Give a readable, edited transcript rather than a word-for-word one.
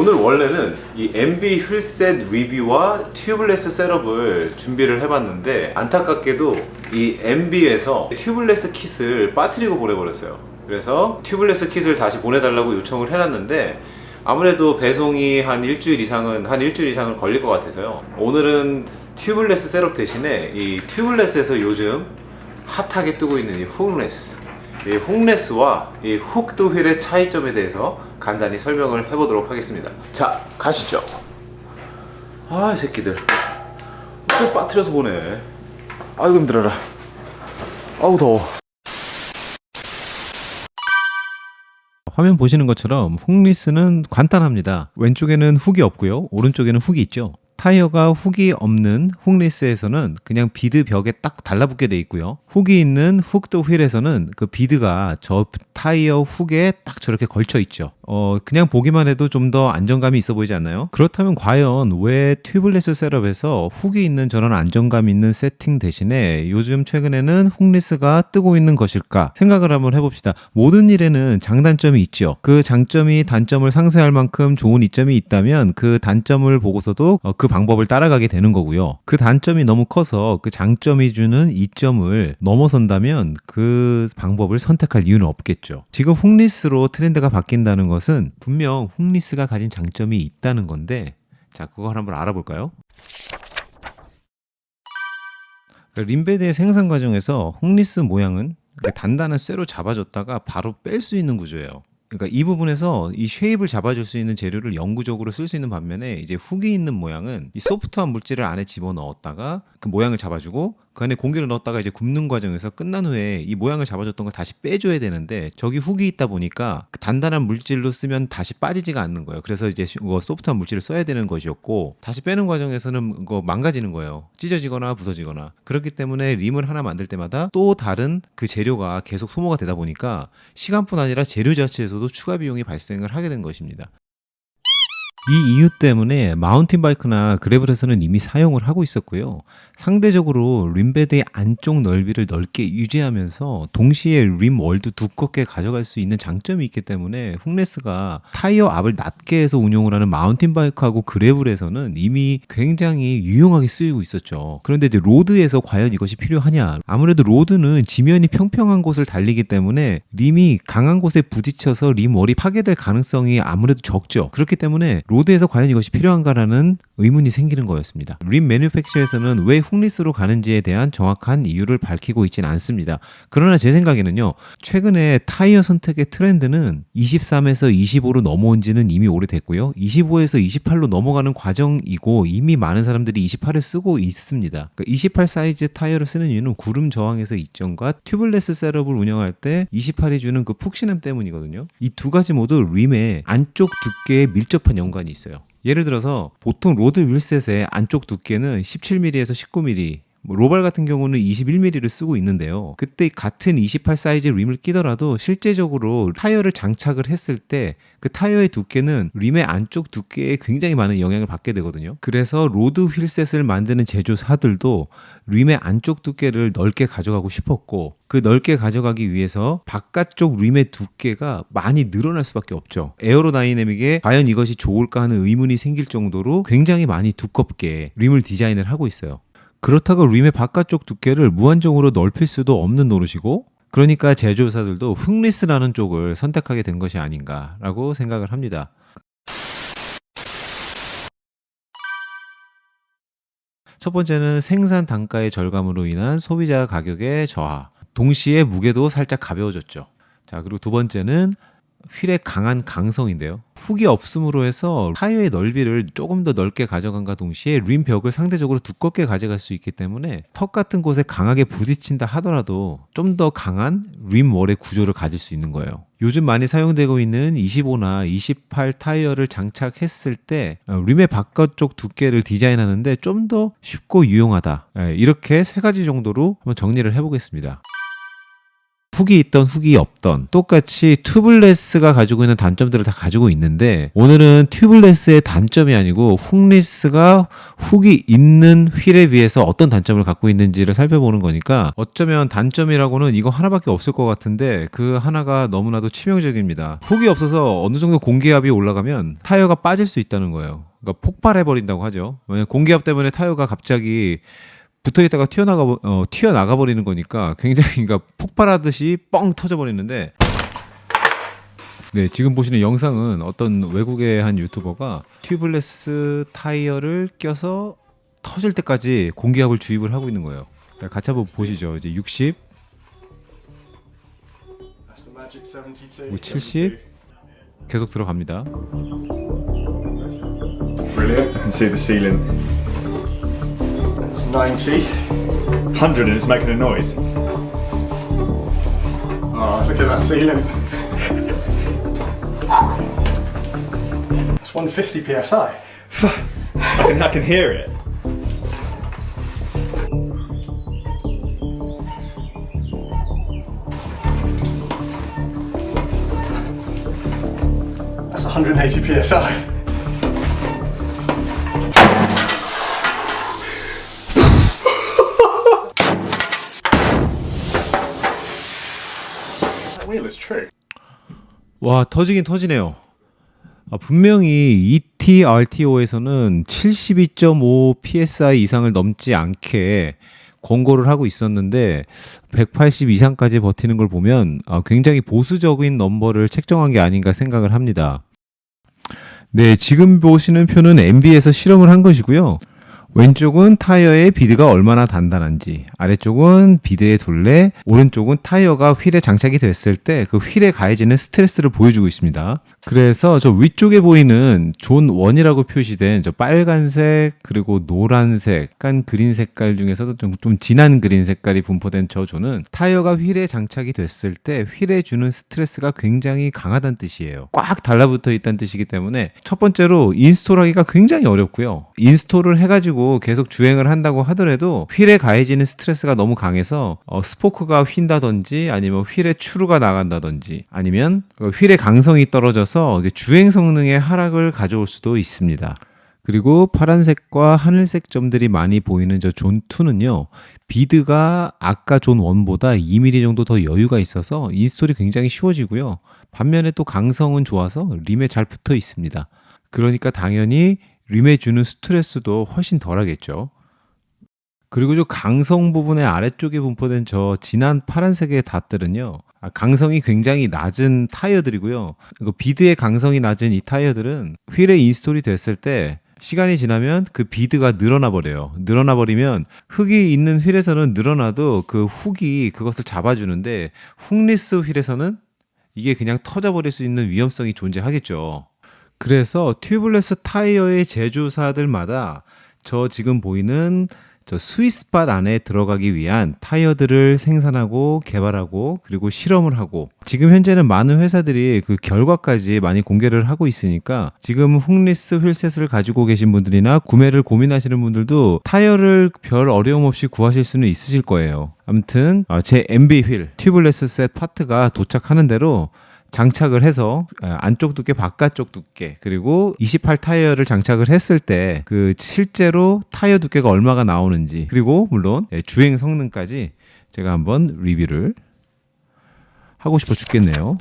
오늘 원래는 이 MB 휠셋 리뷰와 튜블레스 셋업을 준비를 해봤는데 안타깝게도 이 MB에서 튜블레스 킷을 빠뜨리고 보내버렸어요. 그래서 튜블레스 킷을 다시 보내달라고 요청을 해놨는데 아무래도 배송이 한 일주일 이상은 걸릴 것 같아서요. 오늘은 튜블레스 셋업 대신에 이 튜블레스에서 요즘 핫하게 뜨고 있는 이 훅레스, 이 훅레스와 이 훅드 휠의 차이점에 대해서 간단히 설명을 해보도록 하겠습니다. 자, 가시죠. 아, 이 새끼들 또 빠뜨려서 보내. 아이고 힘들어라. 아우 더워. 화면 보시는 것처럼 훅리스는 간단합니다. 왼쪽에는 훅이 없고요, 오른쪽에는 훅이 있죠. 타이어가 훅이 없는 훅리스에서는 그냥 비드 벽에 딱 달라붙게 돼 있고요. 훅이 있는 훅드 휠에서는 그 비드가 저 타이어 훅에 딱 저렇게 걸쳐 있죠. 그냥 보기만 해도 좀 더 안정감이 있어 보이지 않나요? 그렇다면 과연 왜 튜블레스 셋업에서 훅이 있는 저런 안정감 있는 세팅 대신에 요즘 최근에는 훅리스가 뜨고 있는 것일까 생각을 한번 해봅시다. 모든 일에는 장단점이 있죠. 그 장점이 단점을 상쇄할 만큼 좋은 이점이 있다면 그 단점을 보고서도 그 방법을 따라가게 되는 거고요. 그 단점이 너무 커서 그 장점이 주는 이점을 넘어선다면 그 방법을 선택할 이유는 없겠죠. 지금 훅리스로 트렌드가 바뀐다는 것은 분명 훅리스가 가진 장점이 있다는 건데, 자, 그걸 한번 알아볼까요? 림베드의 생산 과정에서 훅리스 모양은 단단한 쇠로 잡아줬다가 바로 뺄 수 있는 구조예요. 그러니까 이 부분에서 이 쉐입을 잡아줄 수 있는 재료를 영구적으로 쓸 수 있는 반면에 이제 훅이 있는 모양은 이 소프트한 물질을 안에 집어넣었다가 그 모양을 잡아주고 그 안에 공기를 넣었다가 이제 굽는 과정에서 끝난 후에 이 모양을 잡아줬던 걸 다시 빼줘야 되는데 저기 훅이 있다 보니까 그 단단한 물질로 쓰면 다시 빠지지가 않는 거예요. 그래서 이제 소프트한 물질을 써야 되는 것이었고 다시 빼는 과정에서는 망가지는 거예요. 찢어지거나 부서지거나. 그렇기 때문에 림을 하나 만들 때마다 또 다른 그 재료가 계속 소모가 되다 보니까 시간뿐 아니라 재료 자체에서도 추가 비용이 발생을 하게 된 것입니다. 이 이유 때문에 마운틴 바이크나 그래블에서는 이미 사용을 하고 있었고요. 상대적으로 림베드의 안쪽 넓이를 넓게 유지하면서 동시에 림 월도 두껍게 가져갈 수 있는 장점이 있기 때문에 훅레스가 타이어 앞을 낮게 해서 운용을 하는 마운틴 바이크하고 그래블에서는 이미 굉장히 유용하게 쓰이고 있었죠. 그런데 이제 로드에서 과연 이것이 필요하냐? 아무래도 로드는 지면이 평평한 곳을 달리기 때문에 림이 강한 곳에 부딪혀서 림 월이 파괴될 가능성이 아무래도 적죠. 그렇기 때문에 로드에서 과연 이것이 필요한가라는 의문이 생기는 거였습니다. 림 매뉴팩처에서는 왜 훅리스로 가는지에 대한 정확한 이유를 밝히고 있지는 않습니다. 그러나 제 생각에는요, 최근에 타이어 선택의 트렌드는 23에서 25로 넘어온 지는 이미 오래됐고요. 25에서 28로 넘어가는 과정이고 이미 많은 사람들이 28을 쓰고 있습니다. 그러니까 28 사이즈 타이어를 쓰는 이유는 구름 저항에서 이점과 튜블레스 셋업을 운영할 때 28이 주는 그 푹신함 때문이거든요. 이 두 가지 모두 림의 안쪽 두께에 밀접한 연관이 있어요. 예를 들어서 보통 로드 휠셋의 안쪽 두께는 17mm에서 19mm, 로발 같은 경우는 21mm를 쓰고 있는데요. 그때 같은 28 사이즈 림을 끼더라도 실제적으로 타이어를 장착을 했을 때 그 타이어의 두께는 림의 안쪽 두께에 굉장히 많은 영향을 받게 되거든요. 그래서 로드 휠셋을 만드는 제조사들도 림의 안쪽 두께를 넓게 가져가고 싶었고 그 넓게 가져가기 위해서 바깥쪽 림의 두께가 많이 늘어날 수밖에 없죠. 에어로다이내믹에 과연 이것이 좋을까 하는 의문이 생길 정도로 굉장히 많이 두껍게 림을 디자인을 하고 있어요. 그렇다고 림의 바깥쪽 두께를 무한정으로 넓힐 수도 없는 노릇이고, 그러니까 제조사들도 훅리스라는 쪽을 선택하게 된 것이 아닌가라고 생각을 합니다. 첫 번째는 생산 단가의 절감으로 인한 소비자 가격의 저하, 동시에 무게도 살짝 가벼워졌죠. 자, 그리고 두 번째는 휠의 강한 강성인데요. 훅이 없음으로 해서 타이어의 넓이를 조금 더 넓게 가져간과 동시에 림 벽을 상대적으로 두껍게 가져갈 수 있기 때문에 턱 같은 곳에 강하게 부딪힌다 하더라도 좀 더 강한 림 월의 구조를 가질 수 있는 거예요. 요즘 많이 사용되고 있는 25나 28 타이어를 장착했을 때 림의 바깥쪽 두께를 디자인하는데 좀 더 쉽고 유용하다. 이렇게 세 가지 정도로 한번 정리를 해보겠습니다. 훅이 있던 훅이 없던 똑같이 튜블레스가 가지고 있는 단점들을 다 가지고 있는데 오늘은 튜블레스의 단점이 아니고 훅리스가 훅이 있는 휠에 비해서 어떤 단점을 갖고 있는지를 살펴보는 거니까 어쩌면 단점이라고는 이거 하나밖에 없을 것 같은데 그 하나가 너무나도 치명적입니다. 훅이 없어서 어느 정도 공기압이 올라가면 타이어가 빠질 수 있다는 거예요. 그러니까 폭발해버린다고 하죠. 왜냐면 공기압 때문에 타이어가 갑자기 붙어있다가 튀어나가 버리는 거니까 굉장히 그러니까 폭발하듯이 뻥 터져버리는데 네, 지금 보시는 영상은 어떤 외국의 한 유튜버가 튜블레스 타이어를 껴서 터질 때까지 공기압을 주입을 하고 있는 거예요. 같이 한번 보시죠. 이제 60, 70 계속 들어갑니다. Brilliant. I can see the ceiling. 90. 100 and it's making a noise. Oh, look at that ceiling. It's 150 psi. I can hear it. That's 180 psi. Wheel is true. 와, 터지긴 터지네요. 분명히 ETRTO에서는 72.5 psi 이상을 넘지 않게 권고를 하고 있었는데 180 이상까지 버티는 걸 보면 굉장히 보수적인 넘버를 책정한 게 아닌가 생각을 합니다. 네, 지금 보시는 표는 MB에서 실험을 한 것이고요. 왼쪽은 타이어의 비드가 얼마나 단단한지, 아래쪽은 비드의 둘레, 오른쪽은 타이어가 휠에 장착이 됐을 때 그 휠에 가해지는 스트레스를 보여주고 있습니다. 그래서 저 위쪽에 보이는 존 1이라고 표시된 저 빨간색 그리고 노란색, 약간 그린 색깔 중에서도 좀 진한 그린 색깔이 분포된 저 존은 타이어가 휠에 장착이 됐을 때 휠에 주는 스트레스가 굉장히 강하다는 뜻이에요. 꽉 달라붙어 있다는 뜻이기 때문에 첫 번째로 인스톨하기가 굉장히 어렵고요. 인스톨을 해가지고 계속 주행을 한다고 하더라도 휠에 가해지는 스트레스가 너무 강해서 스포크가 휜다든지 아니면 휠에 추루가 나간다든지 아니면 휠의 강성이 떨어져서 주행 성능의 하락을 가져올 수도 있습니다. 그리고 파란색과 하늘색 점들이 많이 보이는 저 존 2는요. 비드가 아까 존 1보다 2mm 정도 더 여유가 있어서 인스톨이 굉장히 쉬워지고요. 반면에 또 강성은 좋아서 림에 잘 붙어 있습니다. 그러니까 당연히 림에 주는 스트레스도 훨씬 덜하겠죠. 그리고 저 강성 부분의 아래쪽에 분포된 저 진한 파란색의 닷들은요. 강성이 굉장히 낮은 타이어들이고요. 비드의 강성이 낮은 이 타이어들은 휠에 인스톨이 됐을 때 시간이 지나면 그 비드가 늘어나 버려요. 늘어나 버리면 흙이 있는 휠에서는 늘어나도 그 훅이 그것을 잡아주는데 훅리스 휠에서는 이게 그냥 터져버릴 수 있는 위험성이 존재하겠죠. 그래서 튜블레스 타이어의 제조사들마다 저 지금 보이는 저 스윗스팟 안에 들어가기 위한 타이어들을 생산하고 개발하고 그리고 실험을 하고 지금 현재는 많은 회사들이 그 결과까지 많이 공개를 하고 있으니까 지금 훅리스 휠셋을 가지고 계신 분들이나 구매를 고민하시는 분들도 타이어를 별 어려움 없이 구하실 수는 있으실 거예요. 아무튼 제 MB 휠 튜블레스 셋 파트가 도착하는 대로 장착을 해서 안쪽 두께, 바깥쪽 두께 그리고 28 타이어를 장착을 했을 때 그 실제로 타이어 두께가 얼마가 나오는지 그리고 물론 주행 성능까지 제가 한번 리뷰를 하고 싶어 죽겠네요.